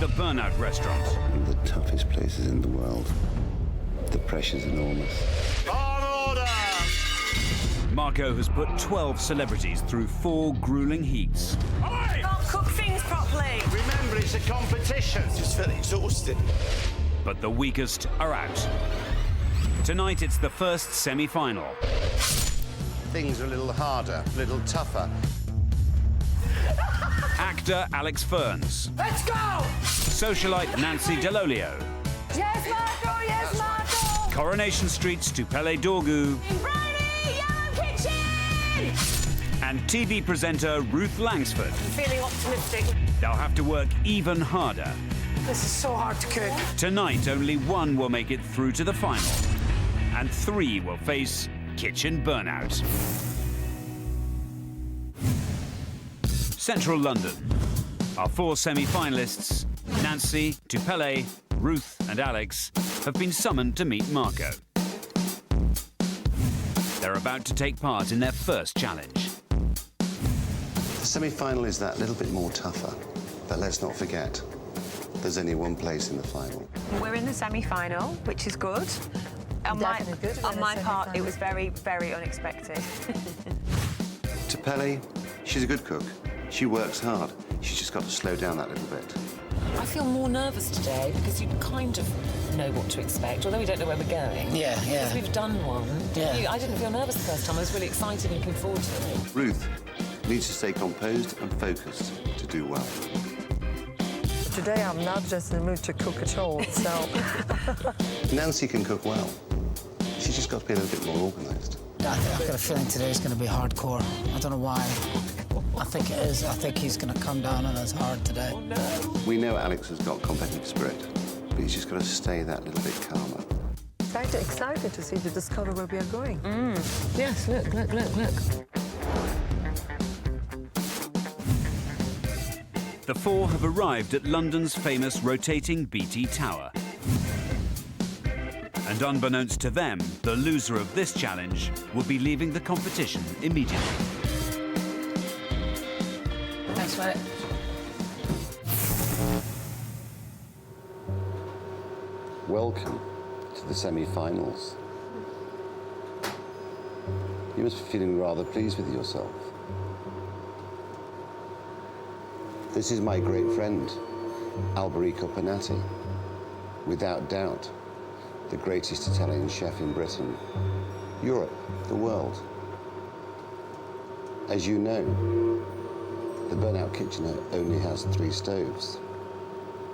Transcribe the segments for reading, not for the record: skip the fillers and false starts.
the Burnout restaurant. One of the toughest places in the world. The pressure's enormous. On order! Marco has put 12 celebrities through 4 grueling heats. Oi! Can't cook things properly. Remember, it's a competition. Just felt exhausted. But the weakest are out. Tonight, it's the first semi-final. Things are a little harder, a little tougher. Actor Alex Ferns. Let's go! Socialite Nancy Dell'Olio. Yes, Marco! Yes, Marco! Coronation Street's Tupele Dorgu. Brady, Yellow Kitchen! And TV presenter Ruth Langsford. Feeling optimistic. They'll have to work even harder. This is so hard to cook. Tonight, only one will make it through to the final. And 3 will face kitchen burnout. Central London. Our 4 semi-finalists, Nancy, Tupele, Ruth and Alex, have been summoned to meet Marco. They're about to take part in their first challenge. The semi-final is that little bit more tougher. But let's not forget, there's only one place in the final. We're in the semi-final, which is good. On my part, it was very, very unexpected. Tupele, she's a good cook. She works hard. She's just got to slow down that little bit. I feel more nervous today because you kind of know what to expect, although we don't know where we're going. Yeah. Because we've done one. Yeah. I didn't feel nervous the first time. I was really excited and looking forward to it. Ruth needs to stay composed and focused to do well. Today I'm not just in the mood to cook at all, so... Nancy can cook well. She's just got to be a little bit more organised. I've got a feeling today is going to be hardcore. I don't know why. I think it is. I think he's going to come down on us hard today. Oh, no. We know Alex has got competitive spirit, but he's just got to stay that little bit calmer. Excited to see, to discover where we are going. Yes, look. The 4 have arrived at London's famous rotating BT Tower. And unbeknownst to them, the loser of this challenge will be leaving the competition immediately. Thanks, mate. Welcome to the semi-finals. You must be feeling rather pleased with yourself. This is my great friend, Alberico Penati. Without doubt, the greatest Italian chef in Britain, Europe, the world. As you know, the Burnout kitchen only has 3 stoves.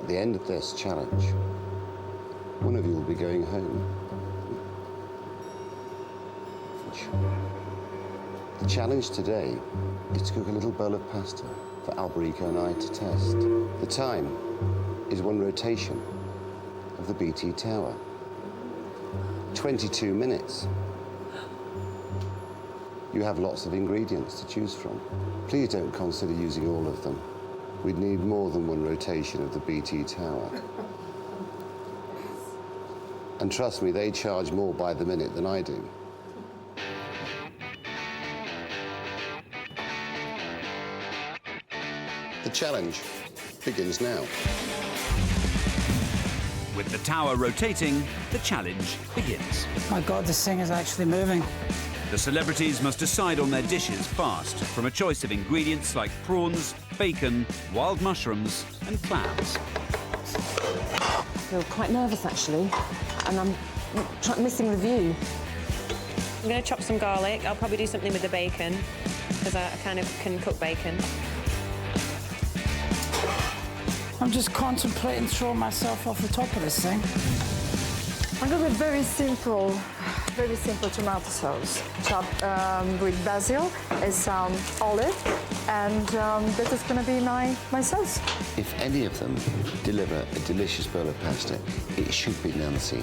At the end of this challenge, one of you will be going home. The challenge today is to cook a little bowl of pasta for Alberico and I to test. The time is 1 rotation of the BT Tower. 22 minutes. You have lots of ingredients to choose from. Please don't consider using all of them. We'd need more than 1 rotation of the BT Tower. And trust me, they charge more by the minute than I do. The challenge begins now. With the tower rotating, the challenge begins. My God, this thing is actually moving. The celebrities must decide on their dishes fast, from a choice of ingredients like prawns, bacon, wild mushrooms and clams. I feel quite nervous, actually, and I'm missing the view. I'm going to chop some garlic. I'll probably do something with the bacon, because I kind of can cook bacon. I'm just contemplating throwing myself off the top of this thing. I'm going with very simple tomato sauce, chopped with basil, and some olive, and that is going to be my sauce. If any of them deliver a delicious bowl of pasta, it should be Nancy.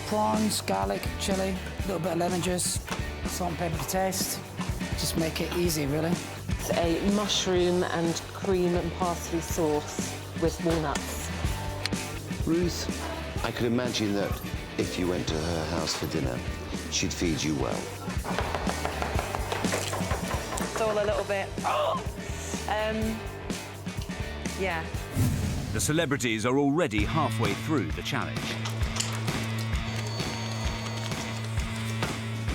Prawns, garlic, chilli, a little bit of lemon juice, salt and pepper to taste. Just make it easy, really. It's a mushroom and cream and parsley sauce with walnuts. Ruth, I could imagine that if you went to her house for dinner, she'd feed you well. It's all a little bit... Yeah. The celebrities are already halfway through the challenge.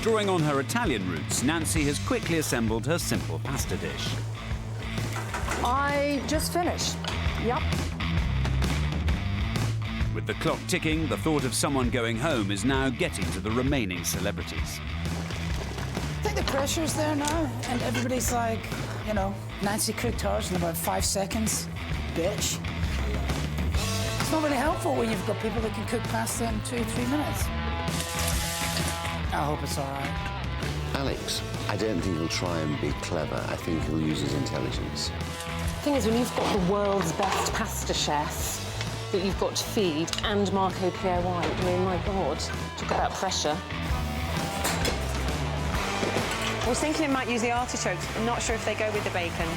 Drawing on her Italian roots, Nancy has quickly assembled her simple pasta dish. I just finished. Yep. With the clock ticking, the thought of someone going home is now getting to the remaining celebrities. I think the pressure's there now, and everybody's like, you know, Nancy cooked hers in about 5 seconds. Bitch. It's not really helpful when you've got people that can cook pasta in 2-3 minutes. I hope it's all right. Alex, I don't think he'll try and be clever. I think he'll use his intelligence. The thing is, when you've got the world's best pasta chef that you've got to feed and Marco Pierre White, I mean, my God, talk about pressure. I was thinking it might use the artichokes. I'm not sure if they go with the bacon,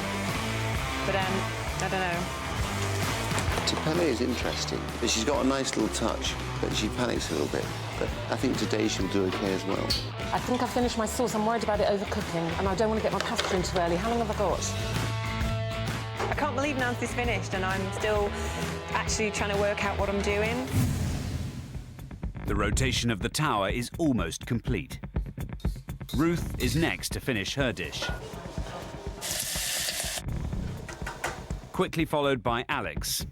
but I don't know. Tupele is interesting. She's got a nice little touch, but she panics a little bit. But I think today she'll do okay as well. I think I've finished my sauce. I'm worried about it overcooking, and I don't want to get my pasta in too early. How long have I got? I can't believe Nancy's finished and I'm still actually trying to work out what I'm doing. The rotation of the tower is almost complete. Ruth is next to finish her dish. Quickly followed by Alex.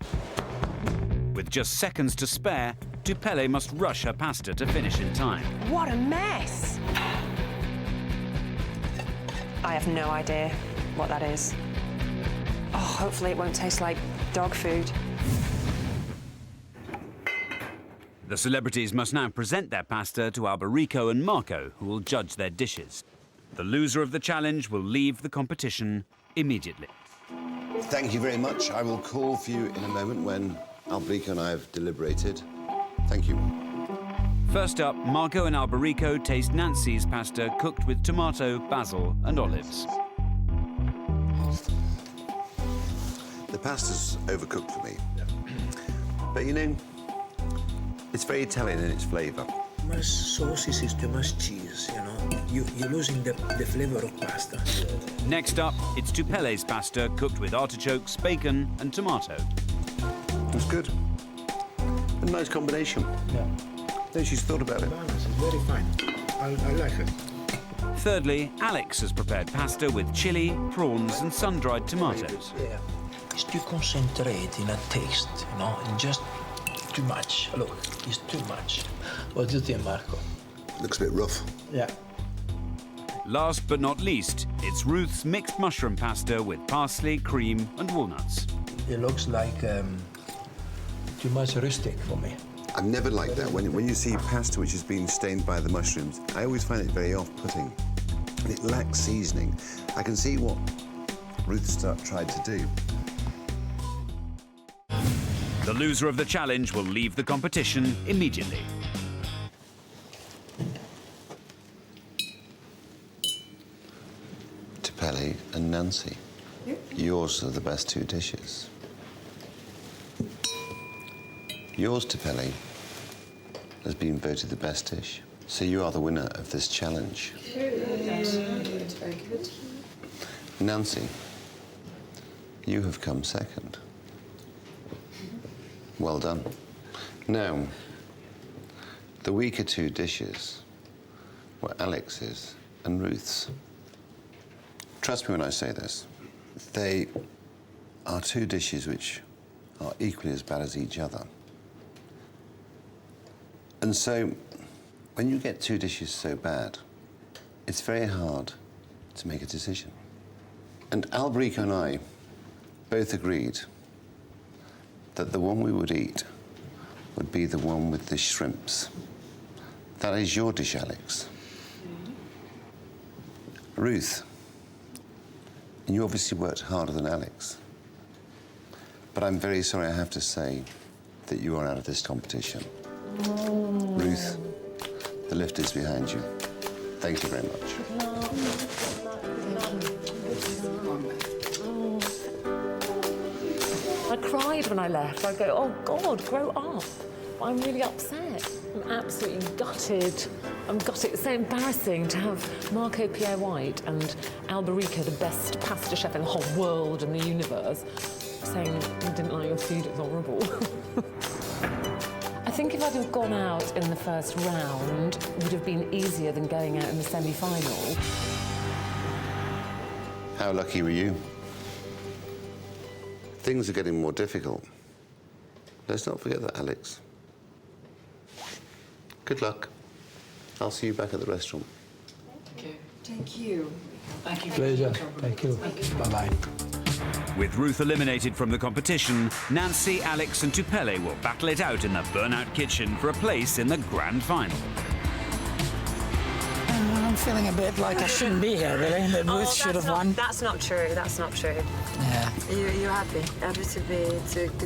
With just seconds to spare, Tupele must rush her pasta to finish in time. What a mess! I have no idea what that is. Oh, hopefully it won't taste like dog food. The celebrities must now present their pasta to Alberico and Marco, who will judge their dishes. The loser of the challenge will leave the competition immediately. Thank you very much. I will call for you in a moment when Alberico and I have deliberated. Thank you. First up, Marco and Alberico taste Nancy's pasta cooked with tomato, basil and olives. The pasta's overcooked for me. But you know, it's very Italian in its flavour. Too much sauces is too much cheese, you know. You're losing the flavour of pasta. Next up, it's Tupele's pasta cooked with artichokes, bacon and tomato. It's good. A nice combination. Yeah. No, she's thought about it. Balance is very fine. I like it. Thirdly, Alex has prepared pasta with chili, prawns and sun-dried tomatoes. Yeah. It's too concentrated in a taste, you know, and just too much. Look, it's too much. What do you think, Marco? Looks a bit rough. Yeah. Last but not least, it's Ruth's mixed mushroom pasta with parsley, cream and walnuts. It looks like too much rustic for me. I've never liked that. When you see pasta which has been stained by the mushrooms, I always find it very off-putting. And it lacks seasoning. I can see what Ruth tried to do. The loser of the challenge will leave the competition immediately. Tupele and Nancy, yours are the best two dishes. Yours, Tupele, has been voted the best dish. So you are the winner of this challenge. It's very good. Nancy, you have come second. Well done. Now, the weaker two dishes were Alex's and Ruth's. Trust me when I say this. They are two dishes which are equally as bad as each other. And so, when you get two dishes so bad, it's very hard to make a decision. And Alberico and I both agreed that the one we would eat would be the one with the shrimps. That is your dish, Alex. Ruth, and you obviously worked harder than Alex. But I'm very sorry I have to say that you are out of this competition. Ruth, the lift is behind you. Thank you very much. I cried when I left. I go, oh God, grow up. But I'm really upset. I'm absolutely gutted. God, it's so embarrassing to have Marco Pierre White and Alberico, the best pasta chef in the whole world and the universe, saying you didn't like your food, it's horrible. I think if I'd have gone out in the first round, it would have been easier than going out in the semi-final. How lucky were you? Things are getting more difficult. Let's not forget that, Alex. Good luck. I'll see you back at the restaurant. Thank you. Thank you. Thank you. Pleasure. Thank you. Bye-bye. With Ruth eliminated from the competition, Nancy, Alex and Tupele will battle it out in the Burnout kitchen for a place in the grand final. I'm feeling a bit like I shouldn't be here, really. That Ruth should have won. That's not true. That's not true. Yeah. You're happy? Happy to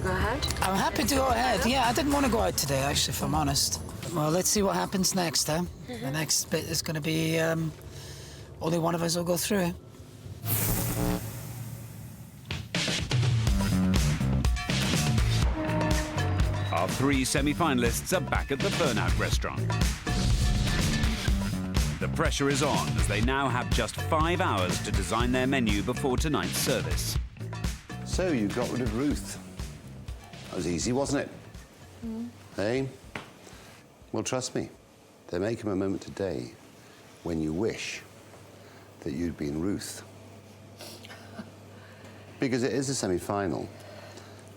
go ahead? I'm happy to go ahead. Yeah, I didn't want to go out today, actually, if I'm honest. Well, let's see what happens next, huh? The next bit is going to be only one of us will go through. Our 3 semi-finalists are back at the Burnout restaurant. The pressure is on as they now have just 5 hours to design their menu before tonight's service. So you got rid of Ruth. That was easy, wasn't it? Hey? Well, trust me, there may come a moment today when you wish that you'd been Ruth. Because it is a semi-final,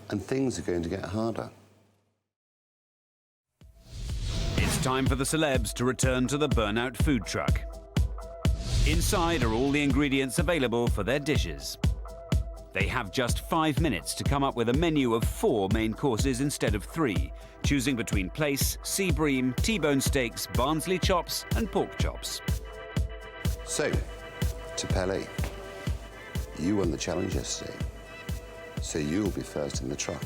and things are going to get harder. It's time for the celebs to return to the Burnout food truck. Inside are all the ingredients available for their dishes. They have just 5 minutes to come up with a menu of 4 main courses instead of 3, choosing between plaice, sea bream, T-bone steaks, Barnsley chops and pork chops. So, Tupele, you won the challenge yesterday, so you'll be first in the truck.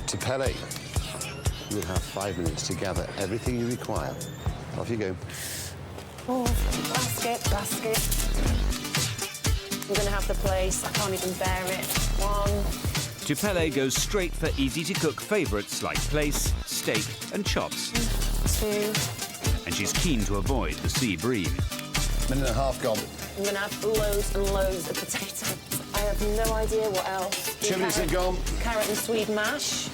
Tupele, you'll have 5 minutes to gather everything you require. Off you go. Oh, basket. I'm going to have the place. I can't even bear it. 1. Tupele goes straight for easy-to-cook favourites like plaice, steak and chops. 2. And she's keen to avoid the sea bream. Minute and a half gone. I'm going to have loads and loads of potatoes. I have no idea what else. 2 minutes have gone. Carrot and Swede mash.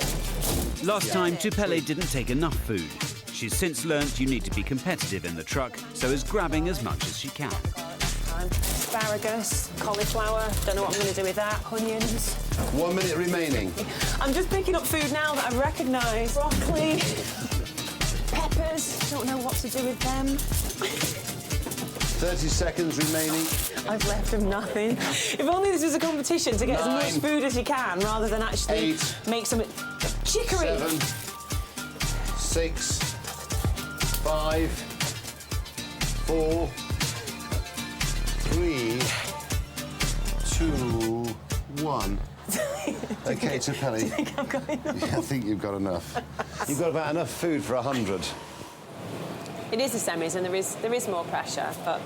Last time, Tupele didn't take enough food. She's since learnt you need to be competitive in the truck, so is grabbing as much as she can. Asparagus, cauliflower, don't know what I'm going to do with that, onions. 1 minute remaining. I'm just picking up food now that I recognise. Broccoli, peppers, don't know what to do with them. 30 seconds remaining. I've left them nothing. If only this was a competition to get 9, as much food as you can, rather than actually 8, make some chicory. 7, 6, 5, 4, 3, 2, 1. Okay, Tupele. Do you think I've got enough? I think you've got enough. You've got about enough food for 100. It is the semis, and there is more pressure, but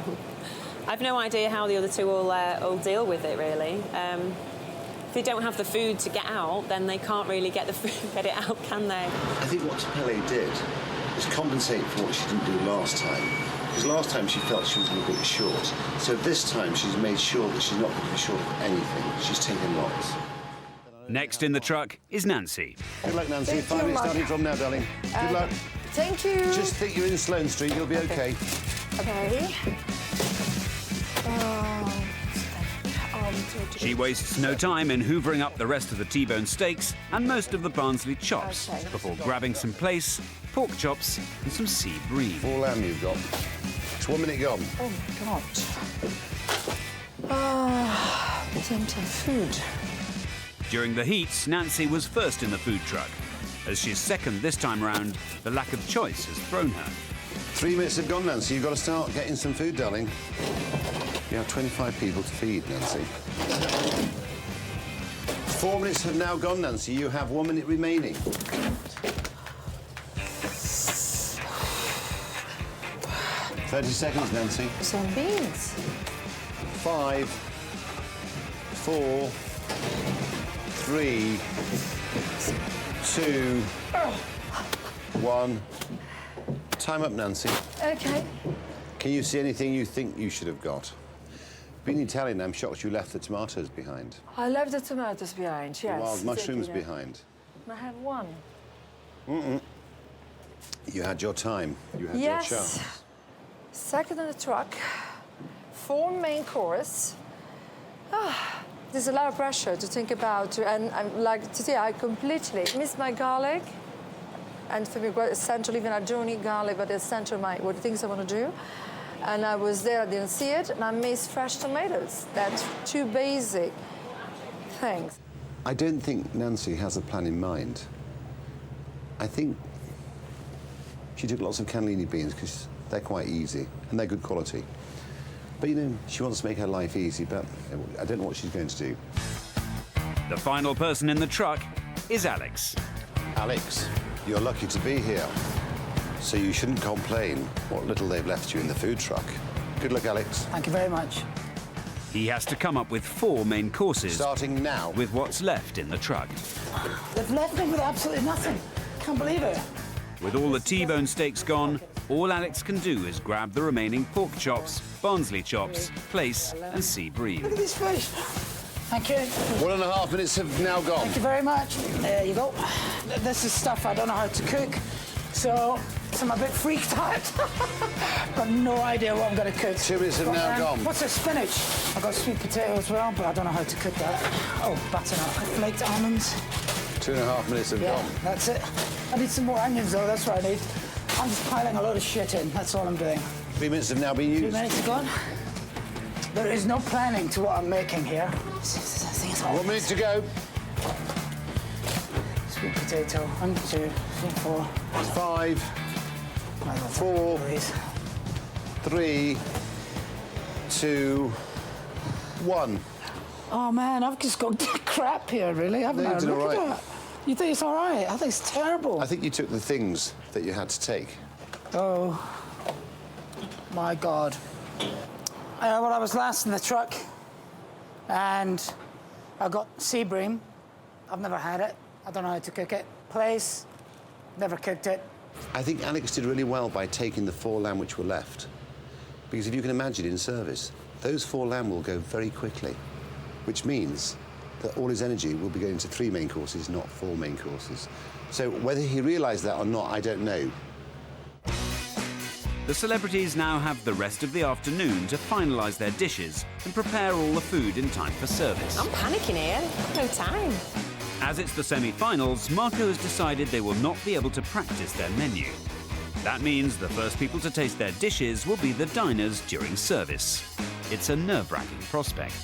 I've no idea how the other two will deal with it, really. If they don't have the food to get out, then they can't really get it out, can they? I think what Tupele did was compensate for what she didn't do last time. Because last time she felt she was a little bit short. So this time she's made sure that she's not going to be short of anything. She's taken lots. Next in the truck is Nancy. Good luck, Nancy. Thank 5 you, minutes Mark. starting from now, darling. Good luck. Thank you. Just think you're in Sloane Street. You'll be okay. Okay. She wastes no time in hoovering up the rest of the T-bone steaks and most of the Barnsley chops before grabbing some plaice, pork chops and some sea bream. 4 lamb you've got. It's 1 minute gone. Oh my God. Tempting food. During the heats, Nancy was first in the food truck. As she's second this time round, the lack of choice has thrown her. 3 minutes have gone, Nancy. You've got to start getting some food, darling. You have 25 people to feed, Nancy. 4 minutes have now gone, Nancy. You have 1 minute remaining. 30 seconds, Nancy. Some beans. 5, 4, 3, 2, 1. Time up, Nancy. Okay. Can you see anything you think you should have got? Being Italian, I'm shocked you left the tomatoes behind. I left the tomatoes behind, yes. The wild mushrooms exactly. behind. I have one. You had your time. You had your chance. Second in the truck. 4 main course. There's a lot of pressure to think about, and I'm like today I completely miss my garlic. And for me, quite essential, even I don't eat garlic, but it's essential what the things I want to do. And I was there, I didn't see it, and I missed fresh tomatoes. That's 2 basic things. I don't think Nancy has a plan in mind. I think she took lots of cannellini beans because they're quite easy and they're good quality. But, you know, she wants to make her life easy, but I don't know what she's going to do. The final person in the truck is Alex. Alex, you're lucky to be here, so you shouldn't complain what little they've left you in the food truck. Good luck, Alex. Thank you very much. He has to come up with 4 main courses. Starting now. With what's left in the truck. They've left me with absolutely nothing. Can't believe it. With all the T-bone steaks gone, all Alex can do is grab the remaining pork chops, Barnsley chops, plaice and sea bream. Look at this fish. Thank you. 1.5 minutes have now gone. Thank you very much. There you go. This is stuff I don't know how to cook, so I'm a bit freaked out. Got no idea what I'm going to cook. 2 minutes have now gone. What's this, spinach? I've got sweet potato as well, but I don't know how to cook that. Oh, butternut, flaked almonds. 2.5 minutes have gone. That's it. I need some more onions, though. That's what I need. I'm just piling a load of shit in. That's all I'm doing. 3 minutes have now been used. 2 minutes have gone. There is no planning to what I'm making here. 1 minute to go. Sweet potato. 1, 2, 3, 4. 5, 4, 3, 2, 1. Oh man, I've just got crap here, really, haven't I? You did all Look at right. that. You think it's all right? I think it's terrible. I think you took the things that you had to take. Oh, my God. Well, I was last in the truck, and I got sea bream. I've never had it. I don't know how to cook it. Plaice, never cooked it. I think Alex did really well by taking the 4 lamb which were left. Because if you can imagine in service, those 4 lamb will go very quickly, which means that all his energy will be going to 3 main courses, not 4 main courses. So whether he realised that or not, I don't know. The celebrities now have the rest of the afternoon to finalise their dishes and prepare all the food in time for service. I'm panicking here. No time. As it's the semi-finals, Marco has decided they will not be able to practice their menu. That means the first people to taste their dishes will be the diners during service. It's a nerve-wracking prospect.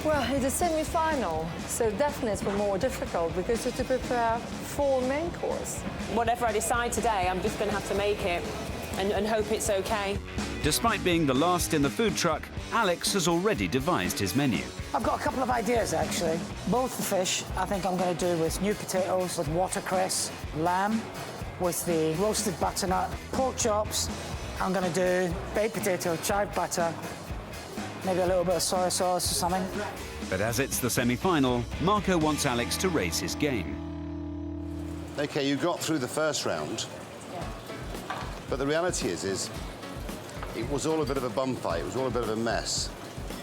Well, it's a semi-final, so definitely it's more difficult because you have to prepare 4 main course. Whatever I decide today, I'm just going to have to make it and hope it's okay. Despite being the last in the food truck, Alex has already devised his menu. I've got a couple of ideas, actually. Both the fish, I think I'm going to do with new potatoes, with watercress, lamb, with the roasted butternut, pork chops. I'm going to do baked potato, chive butter, maybe a little bit of soy sauce or something. But as it's the semi-final, Marco wants Alex to raise his game. OK, you got through the first round. But the reality is it was all a bit of a bum fight. It was all a bit of a mess.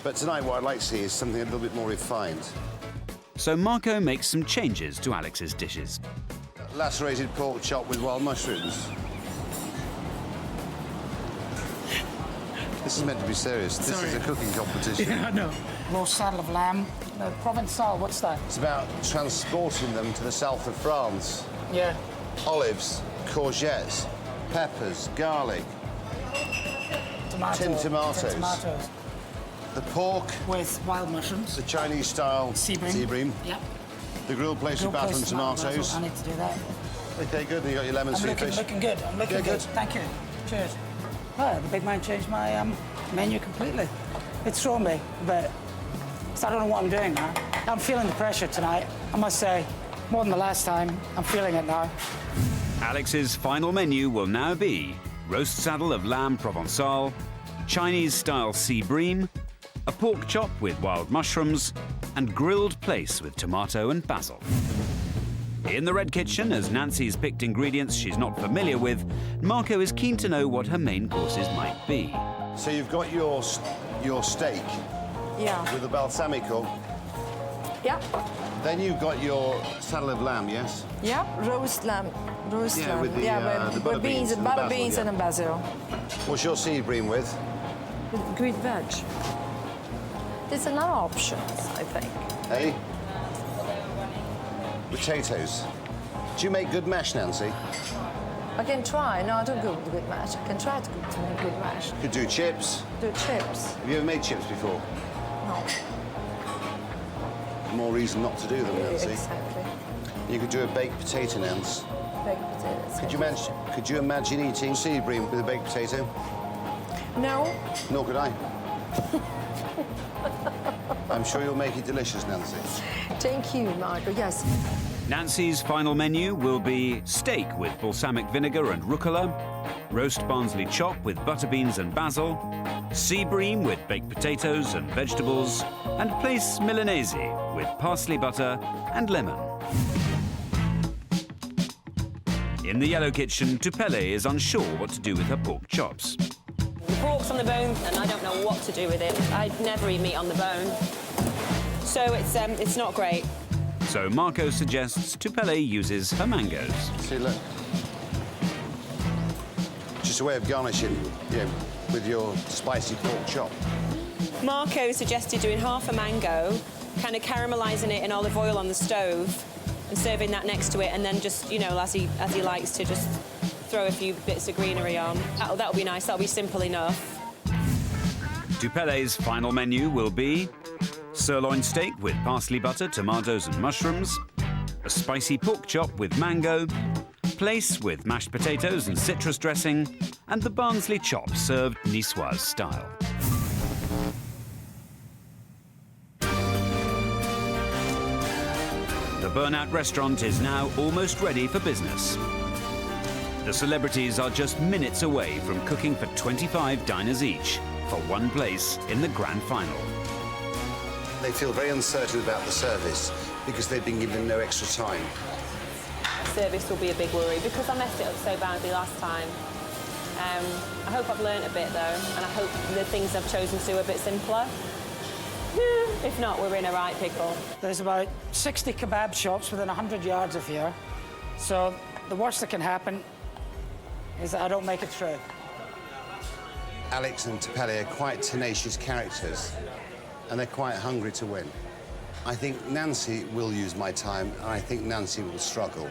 But tonight, what I'd like to see is something a little bit more refined. So Marco makes some changes to Alex's dishes. Lacerated pork chop with wild mushrooms. This is meant to be serious. This is a cooking competition. Yeah, I know. Roast saddle of lamb. Provençal, what's that? It's about transporting them to the south of France. Yeah. Olives, courgettes, peppers, garlic, tinned tomatoes. The pork. With wild mushrooms. The Chinese-style sea bream. Yep. The grilled place with batter and tomatoes. I need to do that. OK, good. And you got your lemon sweet fish. Looking good. I'm looking good. Thank you. Cheers. Well, the big man changed my menu completely. It's thrown me, but I don't know what I'm doing now. I'm feeling the pressure tonight, I must say. More than the last time, I'm feeling it now. Alex's final menu will now be roast saddle of lamb Provençal, Chinese-style sea bream, a pork chop with wild mushrooms, and grilled plaice with tomato and basil. In the red kitchen, as Nancy's picked ingredients she's not familiar with, Marco is keen to know what her main courses might be. So you've got your steak Yeah. with the balsamico. Yeah. Then you've got your saddle of lamb, yes? Yeah. Roast lamb. Roast Yeah, lamb. with the, with the butter beans and the butter basil, beans yeah. and basil. What's your seed bream with? With green veg. There's a lot of options, I think. Hey? Potatoes. Do you make good mash, Nancy? I can try. No, I don't do good mash. I can try to make good mash. Could do chips. Do chips. Have you ever made chips before? No. More reason not to do them, Nancy. Exactly. You could do a baked potato, Nance. Baked potatoes. Could you imagine eating seed bream with a baked potato? No. Nor could I. I'm sure you'll make it delicious, Nancy. Thank you, Marco. Yes. Nancy's final menu will be steak with balsamic vinegar and rucola, roast Barnsley chop with butter beans and basil, sea bream with baked potatoes and vegetables, and plaice Milanese with parsley butter and lemon. In the yellow kitchen, Tupele is unsure what to do with her pork chops. The pork's on the bone, and I don't know what to do with it. I never eat meat on the bone, so it's not great. So Marco suggests Tupele uses her mangoes. See, look. Just a way of garnishing, with your spicy pork chop. Marco suggested doing half a mango, kind of caramelising it in olive oil on the stove, and serving that next to it, and then just, as he likes to just throw a few bits of greenery on. That'll be nice. That'll be simple enough. Tupele's final menu will be sirloin steak with parsley butter, tomatoes and mushrooms, a spicy pork chop with mango, plaice with mashed potatoes and citrus dressing, and the Barnsley chop served Niçoise style. The Burnout restaurant is now almost ready for business. The celebrities are just minutes away from cooking for 25 diners each for one place in the grand final. They feel very uncertain about the service because they've been given no extra time. Service will be a big worry because I messed it up so badly last time. I hope I've learnt a bit though, and I hope the things I've chosen to are a bit simpler. If not, we're in a right pickle. There's about 60 kebab shops within 100 yards of here. So the worst that can happen is that I don't make it through. Alex and Tupele are quite tenacious characters, and they're quite hungry to win. I think Nancy will use my time, and I think Nancy will struggle.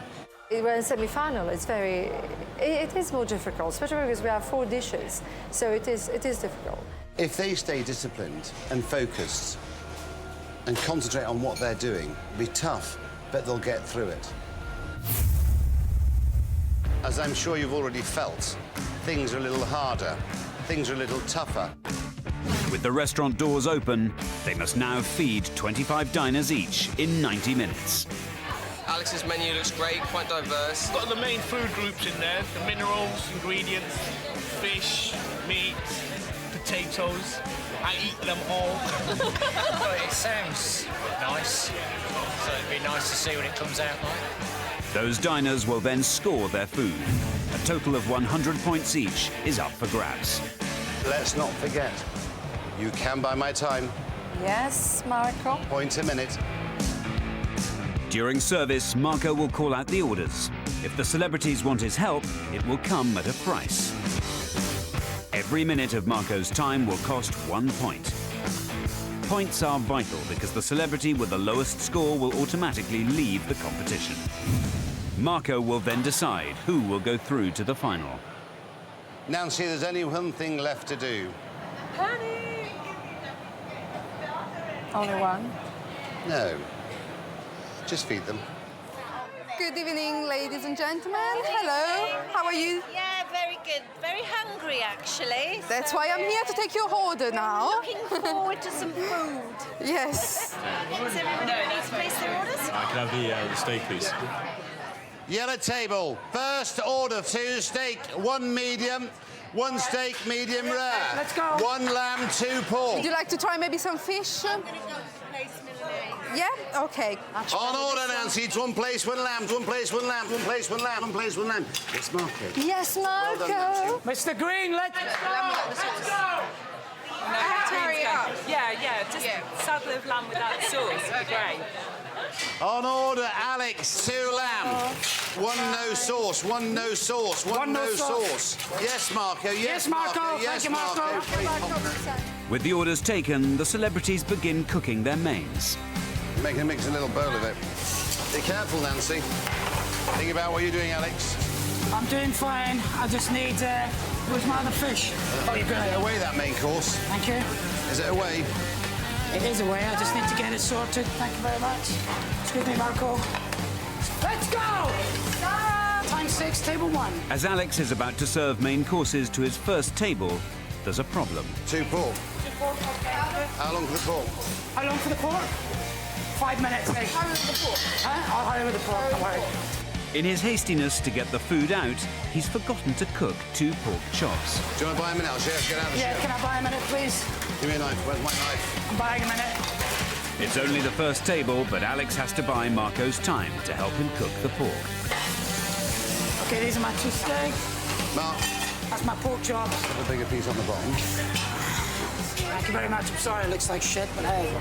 When semi-final, it is more difficult, especially because we have 4 dishes, so it is difficult. If they stay disciplined and focused and concentrate on what they're doing, it'll be tough, but they'll get through it. As I'm sure you've already felt, things are a little harder, things are a little tougher. With the restaurant doors open, they must now feed 25 diners each in 90 minutes. Alex's menu looks great, quite diverse. Got the main food groups in there, the minerals, ingredients, fish, meat, potatoes. I eat them all. Well, it sounds nice, so it'd be nice to see what it comes out like. Those diners will then score their food. A total of 100 points each is up for grabs. Let's not forget, you can buy my time. Yes, Marco. Point a minute. During service, Marco will call out the orders. If the celebrities want his help, it will come at a price. Every minute of Marco's time will cost 1 point. Points are vital because the celebrity with the lowest score will automatically leave the competition. Marco will then decide who will go through to the final. Nancy, there's only one thing left to do. Panic! Only one? No. Just feed them. Good evening, ladies and gentlemen. Hello. How are you? Yeah, very good. Very hungry, actually. That's why I'm here to take your order now. Looking forward to some food. Yes. Is everybody ready to place their orders? Can I have the steak, please? Yellow table. First order, 2 steak, 1 medium, 1 steak, medium rare. Let's go. 1 lamb, 2 pork. Would you like to try maybe some fish? Yeah? Okay. On order, Nancy. It's 1 place, 1 lamb, 1 place, 1 lamb, 1 place, 1 lamb, 1 place, 1 lamb. Yes, Marco. Yes, Marco. Well done, Mr. Green, let's go. Hurry up. Yeah, just saddle of lamb with that sauce would be great. On order, Alex, 2 lamb. 1 no sauce, 1 no sauce, 1 no sauce. Yes, Marco. Yes, Marco. Thank you, Marco. With the orders taken, the celebrities begin cooking their mains. Make a little bowl of it. Be careful, Nancy. Think about what you're doing, Alex. I'm doing fine. I just need, where's my other fish? Oh, you've got it. Away that main course. Thank you. Is it away? It is away. I just need to get it sorted. Thank you very much. Excuse me, Marco. Let's go! Time 6, table 1. As Alex is about to serve main courses to his first table, there's a problem. 2 pork. How long for the pork? How long for the pork? 5 minutes. Hurry with the pork. Huh? I'll hurry with the pork, don't worry. In his hastiness to get the food out, he's forgotten to cook 2 pork chops. Do you want to buy a minute? I'll Chef, get out of the Yeah, can I buy a minute, please? Give me a knife. Where's my knife? I'm buying a minute. It's only the first table, but Alex has to buy Marco's time to help him cook the pork. Okay, these are my 2 steak. Mark. That's my pork chop. Have a bigger piece on the bottom. Thank you very much. I'm sorry it looks like shit, but hey.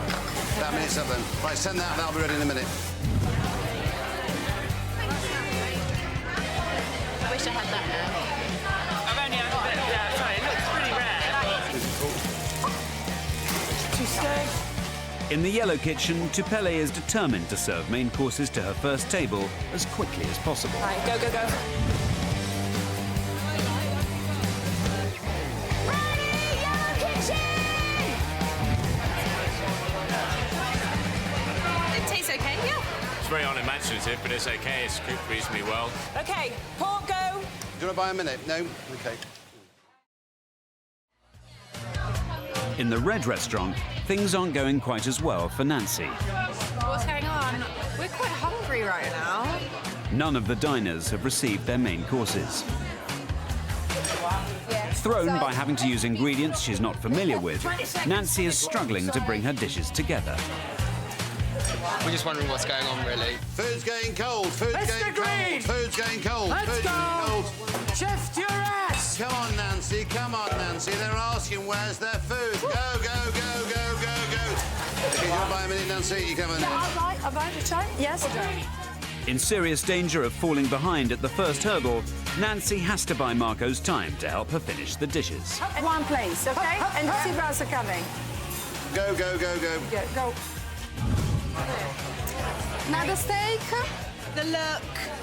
That minute's up then. Right, send that. That'll be ready in a minute. I wish I had that now. I've only had a bit of that. Sorry, it looks pretty rare. 2 steak. In the yellow kitchen, Tupele is determined to serve main courses to her first table as quickly as possible. Right, go. It tastes okay, yeah. It's very unimaginative, but it's okay. It's cooked reasonably well. Okay, pork go. Do you want to buy a minute? No? Okay. In the red restaurant, things aren't going quite as well for Nancy. What's going on? We're quite hungry right now. None of the diners have received their main courses. Thrown by having to use ingredients she's not familiar with, Nancy is struggling to bring her dishes together. We're just wondering what's going on, really. Food's going cold. Food's going cold. Food's going cold. Let's go. Chef, your ass. Come on, Nancy. Come on, Nancy. They're asking where's their food. Go. Okay, you want to buy a minute, Nancy? You come in. I'll buy the time. Yes. In serious danger of falling behind at the first hurdle, Nancy has to buy Marco's time to help her finish the dishes. 1 place, okay? And the zebras are coming. Go. Yeah, go. Another steak? The look,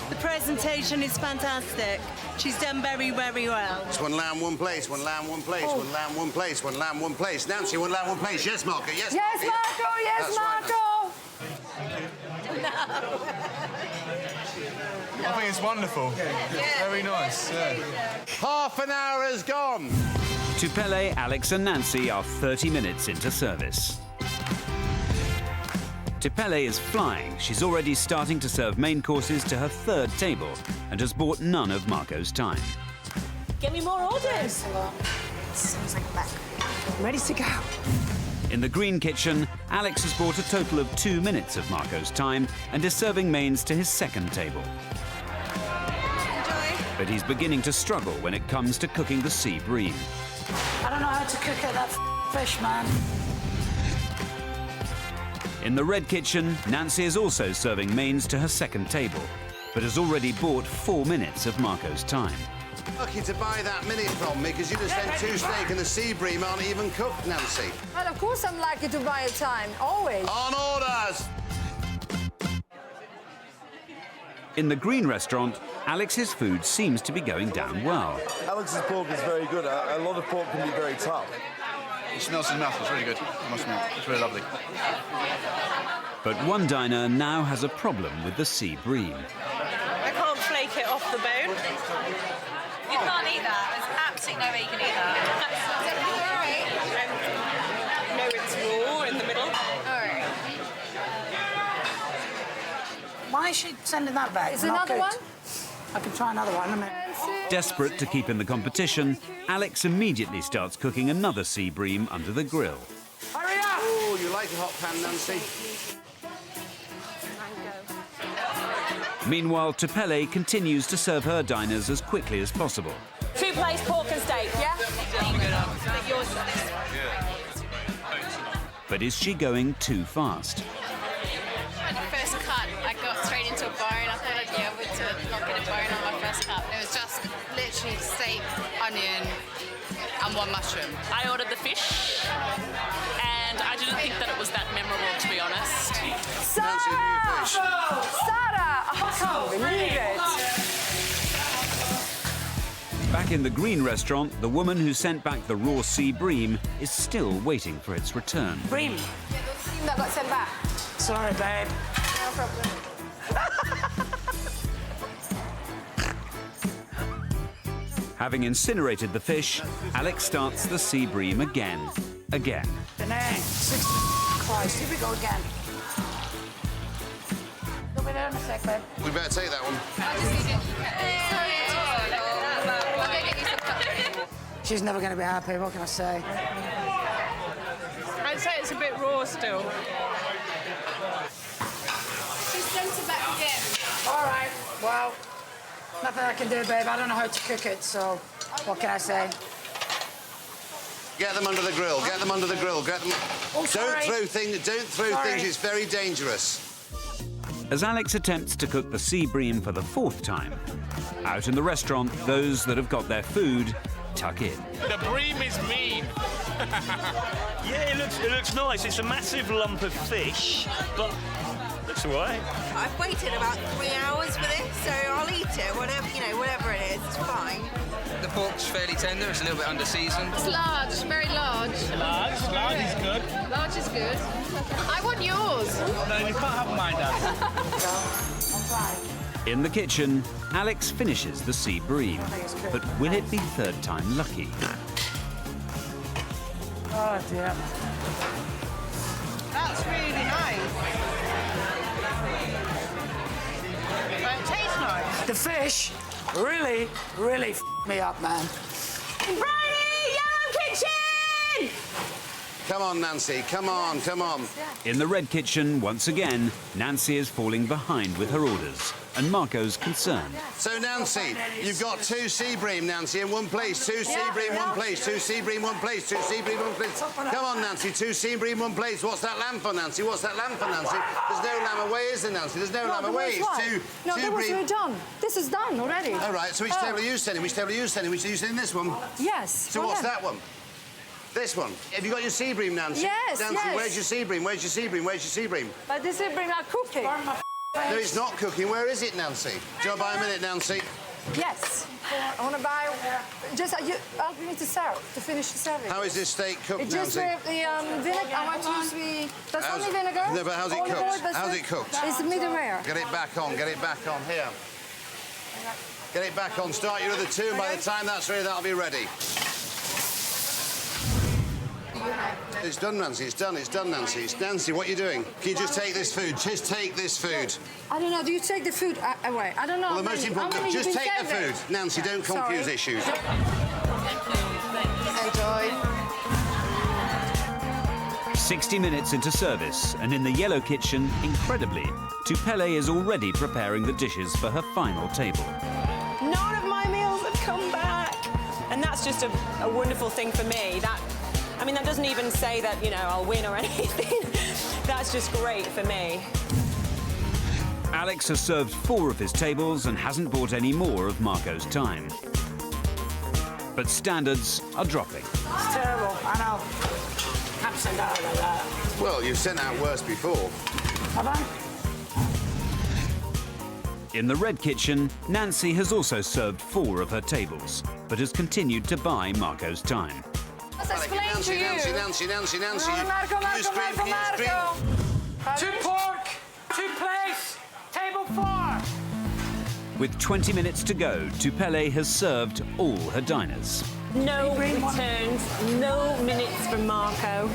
the presentation is fantastic. She's done very, very well. It's 1 lamb, 1 place. 1 lamb, 1 place. 1 lamb, 1 place. 1 lamb, 1 place. Nancy, 1 lamb, 1 place. Yes, Marco. Yes, Yes, Marco. Yes, That's Marco. I think it's wonderful. Very nice. Yeah. Half an hour has gone. Tupele, Alex and Nancy are 30 minutes into service. Tupele is flying. She's already starting to serve main courses to her 3rd table and has bought none of Marco's time. Get me more orders. Sounds like black. I'm ready to go. In the green kitchen, Alex has bought a total of 2 minutes of Marco's time and is serving mains to his 2nd table. Enjoy. But he's beginning to struggle when it comes to cooking the sea bream. I don't know how to cook that fish, man. In the red kitchen, Nancy is also serving mains to her 2nd table, but has already bought 4 minutes of Marco's time. Lucky to buy that minute from me, because you'd have sent 2 steak and the sea bream aren't even cooked, Nancy. Well, of course I'm lucky to buy your time, always. On orders! In the green restaurant, Alex's food seems to be going down well. Alex's pork is very good. A lot of pork can be very tough. It smells in the mouth. It's really good. I must admit. It's really lovely. But one diner now has a problem with the sea bream. I can't flake it off the bone. You can't eat that. There's absolutely no way you can eat that. No, it's raw in the middle. All right. Why is she sending that back? Is another one? I can try another one. Desperate to keep in the competition, Alex immediately starts cooking another sea bream under the grill. Hurry up! Oh, you like a hot pan, Nancy? Meanwhile, Tupele continues to serve her diners as quickly as possible. 2 plates pork and steak, yeah? But is she going too fast? First cut, I got straight into a bone. I thought I'd be able to not get a bone on my first cut. It was just literally steak, onion, and 1 mushroom. I ordered the fish, and I didn't think that it was that memorable, to be honest. Sarah! Sarah! I can't believe it. Back in the green restaurant, the woman who sent back the raw sea bream is still waiting for its return. Bream. That got sent back. Sorry, babe. No problem. Having incinerated the fish, Alex starts the sea bream again. Penang. Christ, here we go again. Go be there in a sec, babe. We better take that one. She's never going to be happy, what can I say? I'd say it's a bit raw still. She sent it back again. All right, well, nothing I can do, babe. I don't know how to cook it, so what can I say? Get them under the grill. Get them under the grill. Get them. Oh, sorry. Don't throw things. It's very dangerous. As Alex attempts to cook the sea bream for the 4th time, out in the restaurant, those that have got their food tuck in. The bream is mean. Yeah, it looks nice. It's a massive lump of fish, but looks all right. I've waited about 3 hours for this, so I'll eat it. Whatever it is, it's fine. The pork's fairly tender. It's a little bit under seasoned. It's large, very large. Large is good. Large is good. I want yours. No, you can't have mine, Dad. In the kitchen, Alex finishes the sea bream. But will it be 3rd time lucky? Oh, dear. That's really nice. It tastes nice. The fish really f***ed me up, man. Brownie, Yellow Kitchen! Come on, Nancy. Come on, come on. In the red kitchen, once again, Nancy is falling behind with her orders, and Marco's concerned. So, Nancy, you've got 2 sea bream, Nancy, in 1 place. 2 sea bream, 1 place. 2 sea bream, 1 place. 2 sea bream, 1 place. Come on, Nancy. 2 sea bream, 1 place. What's that lamb for, Nancy? What's that lamb for, Nancy? There's no lamb away, is there, Nancy? There's no lamb away. It's 2 No, sea that was bream. done. This is done already. All right, so which table are you sending? Which table are you sending? Which are you sending this one? Yes. So what's that one? This one. Have you got your sea bream, Nancy? Yes, Nancy, yes. where's your sea bream? Where's your sea bream? Where's your sea bream? But this is bring out cooking. No, it's not cooking. Where is it, Nancy? Do you want to buy a minute, Nancy? Yes. I want to buy. Just I'll need to serve to finish the serving. How is this steak cooked, It just Nancy? with the vinegar. I want to use the. That's How's- only vinegar. No, but how's it Olive cooked? oil, that's How's it. it cooked? It's medium rare. Get it back on. Get it back on. Here. Get it back on. Start your other 2, and by the time that's ready, that'll be ready. It's done, Nancy. It's done. It's done, Nancy. It's Nancy. What are you doing? Can you just take this food? Just take this food. I don't know. Do you take the food away? I don't know. Well, the most important, just take the food. Nancy, don't confuse Sorry. issues. Enjoy. 60 minutes into service, and in the yellow kitchen, incredibly, Tupele is already preparing the dishes for her final table. None of my meals have come back. And that's just a wonderful thing for me. That doesn't even say that, I'll win or anything. That's just great for me. Alex has served 4 of his tables and hasn't bought any more of Marco's time. But standards are dropping. It's terrible, I know. I'm sent out like that. Well, you've sent out worse before. Have I? In the red kitchen, Nancy has also served 4 of her tables, but has continued to buy Marco's time. Let's explain to you. Nancy. Marco. 2 pork, 2 plates, table 4. With 20 minutes to go, Tupele has served all her diners. No returns, no minutes from Marco.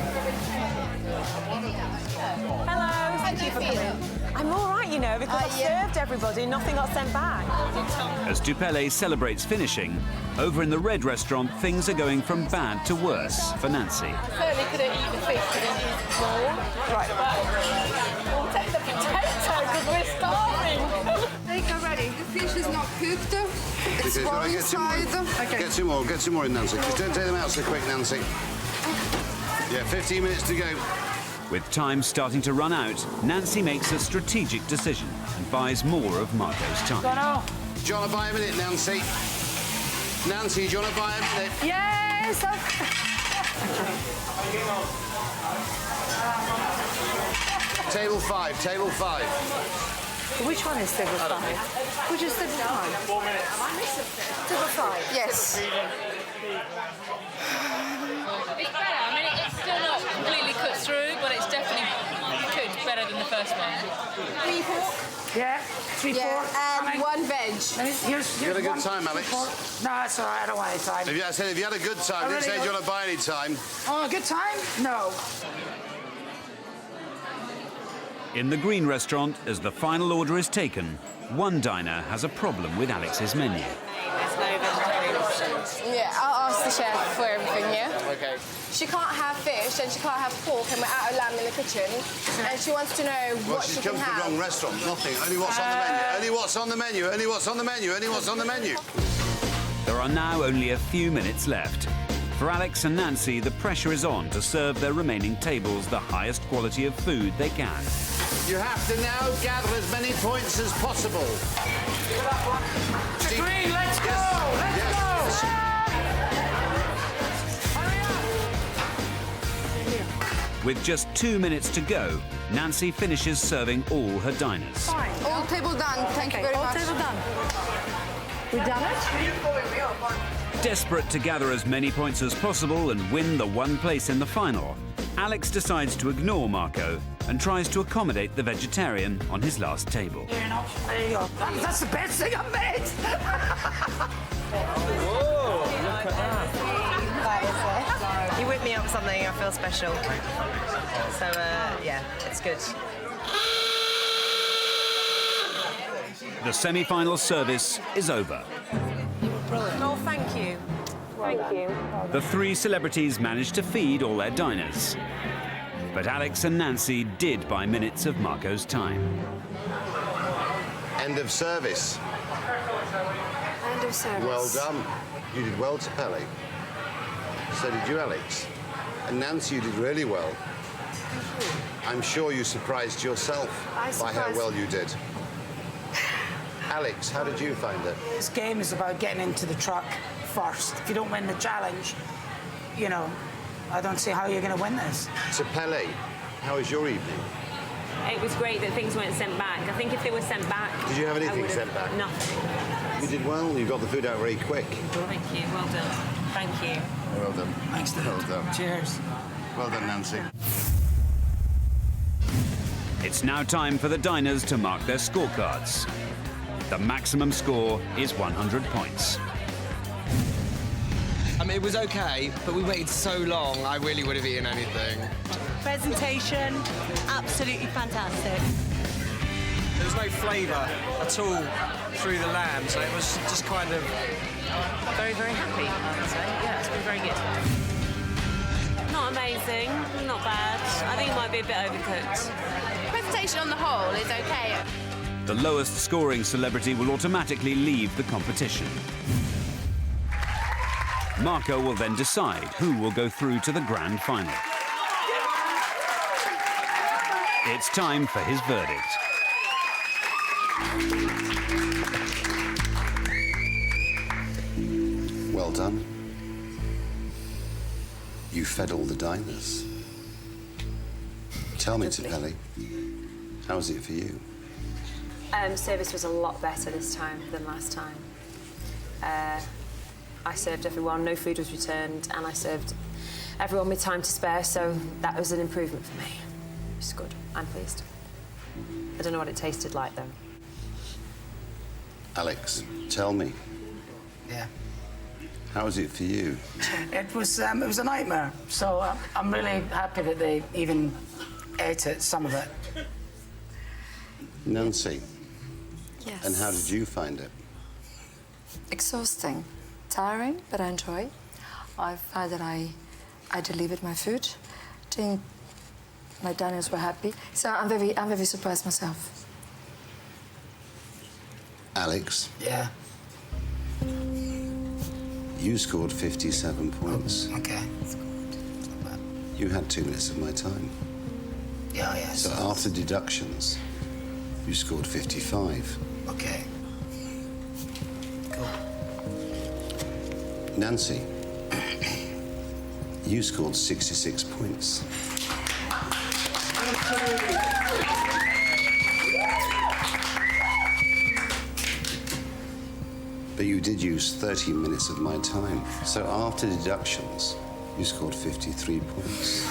Hello. How do you feel? I'm all right, you know, because I served everybody, nothing got sent back. As Tupele celebrates finishing, over in the red restaurant, things are going from bad to worse for Nancy. Certainly could have eaten the fish, but didn't eat it all. Right. We'll take the potato because we're starving. Take it ready. The fish is not cooked. It's Okay, raw get some more. inside. Get some more in, Nancy. Just don't take them out so quick, Nancy. Yeah, 15 minutes to go. With time starting to run out, Nancy makes a strategic decision and buys more of Marco's time. Do you want to buy a minute, Nancy? Nancy, do you want to buy a minute? Yes. Table 5, table 5. Which one is table 5? Which is table 5? 4 minutes. Table 5? Yes. It's better. I mean, it's still not completely cooked through, but it's definitely cooked better than the first one. 3 pork. Yeah, 3 pork. And 1 veg. Here's You had a good time, Alex? No, it's all right. I don't want any time. I said if you had a good time, didn't say do you want to buy any time. Oh, a good time? No. In the green restaurant, as the final order is taken, one diner has a problem with Alex's menu. There's no vegetarian options. Yeah, I'll ask the chef for everything, yeah? Okay. She can't have fish and she can't have pork and we're out of lamb in the kitchen. And she wants to know Well, what she's she come can to the have. wrong restaurant. Nothing. Only what's on the menu. Only what's on the menu. Only what's on the menu. Only what's on the menu. There are now only a few minutes left. For Alex and Nancy, the pressure is on to serve their remaining tables the highest quality of food they can. You have to now gather as many points as possible. Green, let's go! Let's go! With just 2 minutes to go, Nancy finishes serving all her diners. Fine. All table done. Thank you very much. All table done. We done it? Desperate to gather as many points as possible and win the one place in the final, Alex decides to ignore Marco and tries to accommodate the vegetarian on his last table. There you go. That's the best thing I've made. Whoa, look at that. You whip me up something, I feel special. So, yeah, it's good. The semi-final service is over. Oh, thank you. Thank you. The 3 celebrities managed to feed all their diners. But Alex and Nancy did buy minutes of Marco's time. End of service. End of service. Well done. You did well, Tupele. So did you, Alex. And Nancy, you did really well. I'm sure you surprised yourself by how well you did. Alex, how did you find it? This game is about getting into the truck first. If you don't win the challenge, you know, I don't see how you're going to win this. Tupele, how was your evening? It was great that things weren't sent back. I think if they were sent back... Did you have anything I would've- sent back? Nothing. You did well. You got the food out very quick. Thank you. Well done. Thank you. Well done. Thanks, Dad. Well done. Cheers. Well done, Nancy. It's now time for the diners to mark their scorecards. The maximum score is 100 points. It was okay, but we waited so long, I really would have eaten anything. Presentation, absolutely fantastic. There was no flavour at all through the lamb, so it was just kind of... Very, very happy, I would say. Yeah, it's been very good. Not amazing, not bad. I think it might be a bit overcooked. Presentation on the whole is okay. The lowest scoring celebrity will automatically leave the competition. Marco will then decide who will go through to the grand final. It's time for his verdict. Well done. You fed all the diners. Tell me, Tupele, how was it for you? Service was a lot better this time than last time. I served everyone, no food was returned, and I served everyone with time to spare, so that was an improvement for me. It's good. I'm pleased. I don't know what it tasted like, though. Alex, tell me, Yeah. how was it for you? It was a nightmare. So I'm really happy that they even ate it, some of it. Nancy, Yes. and how did you find it? Exhausting, tiring, but I enjoy. I find that I delivered my food. I think my diners were happy. So I'm very surprised myself. Alex? Yeah. You scored 57 points. Okay. You had 2 minutes of my time. Yeah, yeah. So after deductions, you scored 55. Okay. Cool. Nancy, you scored 66 points. But you did use 30 minutes of my time. So after deductions, you scored 53 points.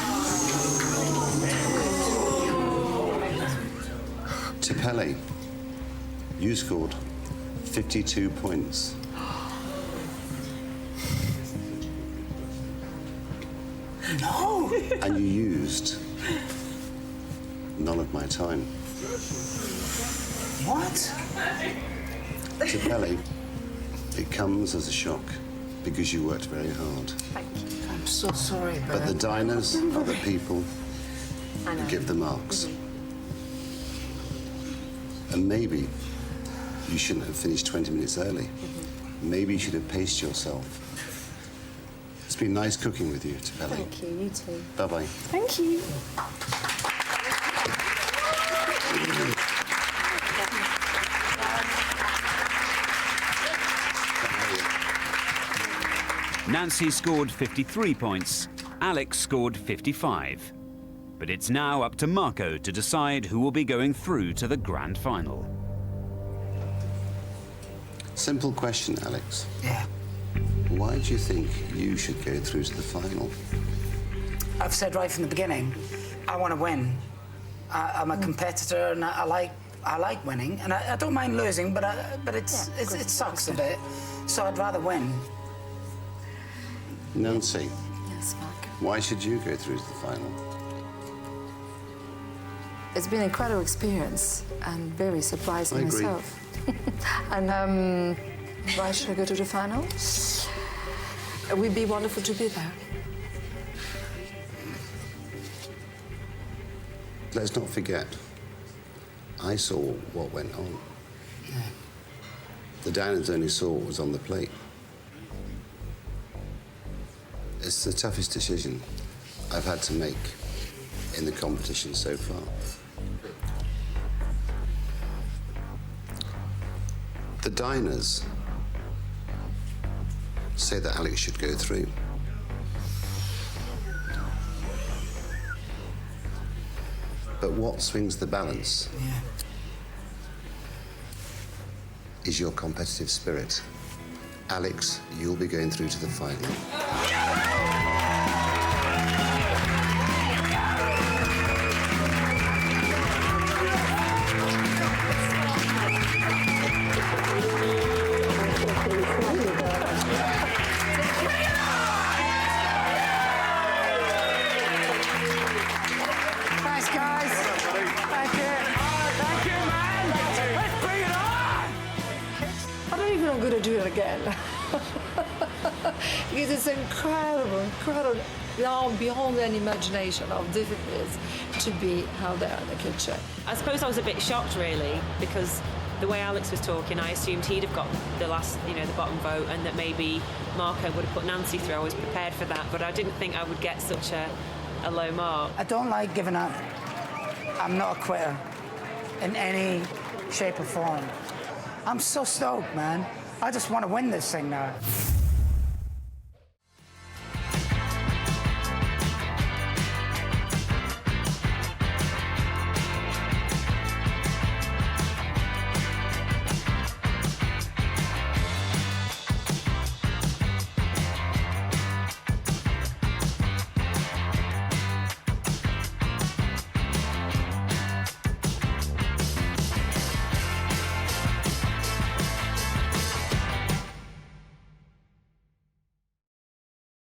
Tupele, you scored 52 points. No! And you used none of my time. What? Tupele, it comes as a shock because you worked very hard. I'm so sorry, But the diners are the people who give the marks. And maybe you shouldn't have finished 20 minutes early. Maybe you should have paced yourself. It's been nice cooking with you, Tupele. Thank you, you too. Bye-bye. Thank you. Nancy scored 53 points, Alex scored 55. But it's now up to Marco to decide who will be going through to the grand final. Simple question, Alex. Yeah. Why do you think you should go through to the final? I've said right from the beginning, I want to win. I'm a competitor, and I like winning, and I don't mind losing, but it sucks a bit. So I'd rather win. Nancy. Yes, Mark. Why should you go through to the final? It's been an incredible experience and very surprising I agree. myself. And why should I go to the final? It would be wonderful to be there. Let's not forget, I saw what went on. Yeah. The diners only saw what was on the plate. It's the toughest decision I've had to make in the competition so far. The diners say that Alex should go through. But what swings the balance is your competitive spirit. Alex, you'll be going through to the final. Thanks, guys. Thank you. Thank you, man. Let's bring it on. I don't even know I'm going to do it again. Because it's incredible, now beyond any imagination how difficult it is to be out there in the kitchen. I suppose I was a bit shocked, really, because the way Alex was talking, I assumed he'd have got the last, the bottom vote, and that maybe Marco would have put Nancy through. I was prepared for that, but I didn't think I would get such a low mark. I don't like giving up. I'm not a quitter in any shape or form. I'm so stoked, man. I just want to win this thing now.